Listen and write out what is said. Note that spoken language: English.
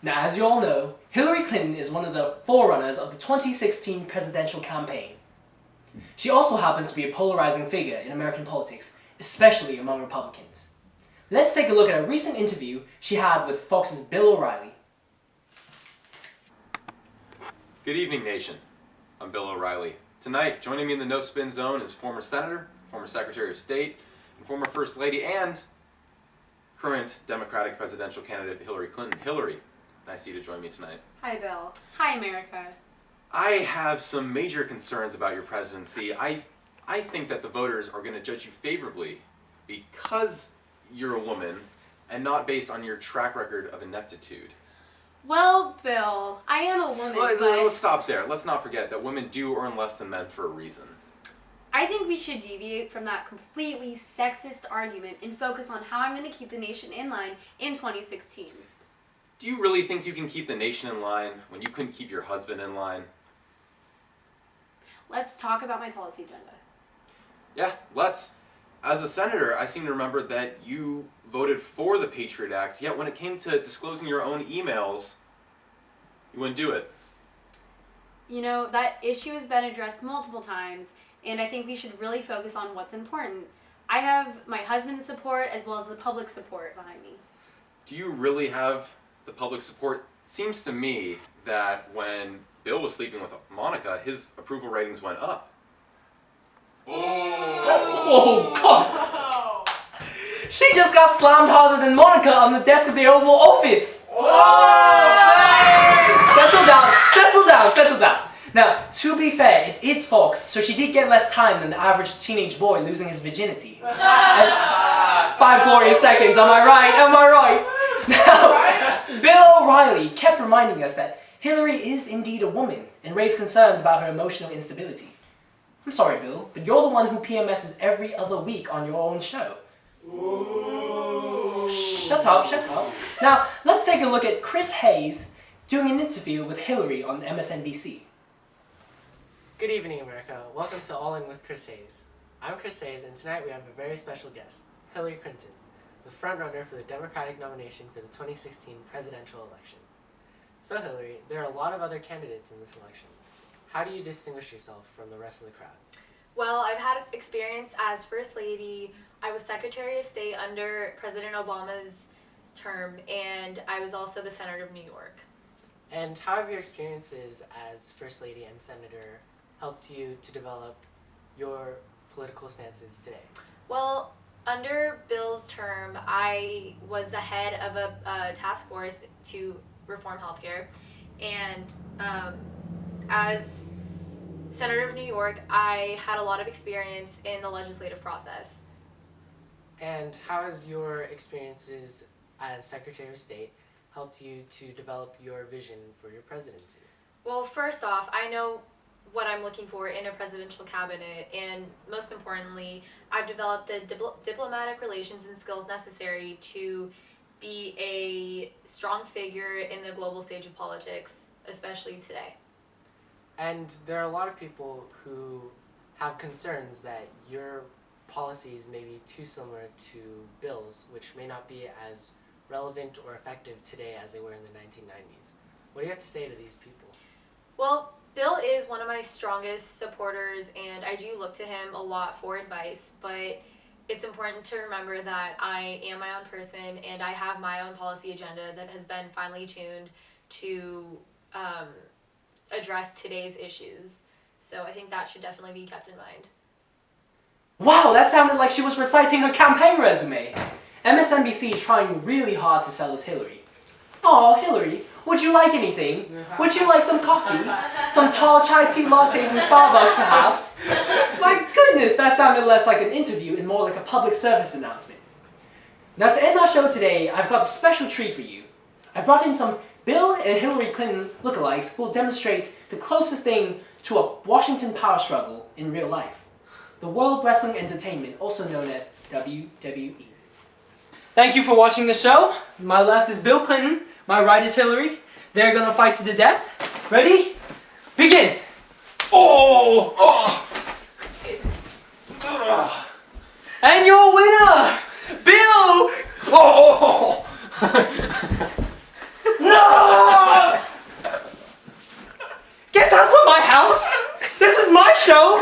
Now, as you all know, Hillary Clinton is one of the forerunners of the 2016 presidential campaign. She also happens to be a polarizing figure in American politics, especially among Republicans. Let's take a look at a recent interview she had with Fox's Bill O'Reilly. Good evening, nation. I'm Bill O'Reilly. Tonight, joining me in the No Spin Zone is former Senator, former Secretary of State, and former First Lady, and current Democratic presidential candidate Hillary Clinton. Hillary, nice of you to join me tonight. Hi, Bill. Hi, America. I have some major concerns about your presidency. I think that the voters are going to judge you favorably because you're a woman and not based on your track record of ineptitude. Well, Bill, I am a woman, but Let's stop there. Let's not forget that women do earn less than men for a reason. I think we should deviate from that completely sexist argument and focus on how I'm going to keep the nation in line in 2016. Do you really think you can keep the nation in line when you couldn't keep your husband in line? Let's talk about my policy agenda. Yeah, let's. As a senator, I seem to remember that you voted for the Patriot Act, yet when it came to disclosing your own emails, you wouldn't do it. You know, that issue has been addressed multiple times, and I think we should really focus on what's important. I have my husband's support as well as the public support behind me. Do you really have the public support? Seems to me that when Bill was sleeping with Monica, his approval ratings went up. Oh, God! She just got slammed harder than Monica on the desk of the Oval Office! Settle down. Now, to be fair, it is Fox, so she did get less time than the average teenage boy losing his virginity. 5 glorious seconds, am I right? Now, Bill O'Reilly kept reminding us that Hillary is indeed a woman and raised concerns about her emotional instability. I'm sorry, Bill, but you're the one who PMSs every other week on your own show. Ooh. Shut up. Now, let's take a look at Chris Hayes doing an interview with Hillary on MSNBC. Good evening, America. Welcome to All In with Chris Hayes. I'm Chris Hayes, and tonight we have a very special guest, Hillary Clinton, the frontrunner for the Democratic nomination for the 2016 presidential election. So, Hillary, there are a lot of other candidates in this election. How do you distinguish yourself from the rest of the crowd? Well, I've had experience as First Lady. I was Secretary of State under President Obama's term, and I was also the Senator of New York. And how have your experiences as First Lady and Senator helped you to develop your political stances today? Well, under Bill's term, I was the head of a task force to reform healthcare, and as Senator of New York, I had a lot of experience in the legislative process. And how has your experiences as Secretary of State helped you to develop your vision for your presidency? Well, first off, I know what I'm looking for in a presidential cabinet, and most importantly, I've developed the diplomatic relations and skills necessary to be a strong figure in the global stage of politics, especially today. And there are a lot of people who have concerns that your policies may be too similar to Bill's, which may not be as relevant or effective today as they were in the 1990s. What do you have to say to these people? Well, Bill is one of my strongest supporters, and I do look to him a lot for advice, but it's important to remember that I am my own person, and I have my own policy agenda that has been finely tuned to address today's issues. So I think that should definitely be kept in mind. Wow, that sounded like she was reciting her campaign resume. MSNBC is trying really hard to sell us Hillary. Oh, Hillary, would you like anything? Would you like some coffee? Some tall chai tea latte from Starbucks, perhaps? My goodness, that sounded less like an interview and more like a public service announcement. Now, to end our show today, I've got a special treat for you. I've brought in some Bill and Hillary Clinton lookalikes who will demonstrate the closest thing to a Washington power struggle in real life. The World Wrestling Entertainment, also known as WWE. Thank you for watching the show. My left is Bill Clinton, my right is Hillary. They're gonna fight to the death. Ready? Begin! And your winner, Bill! No! house. This is my show.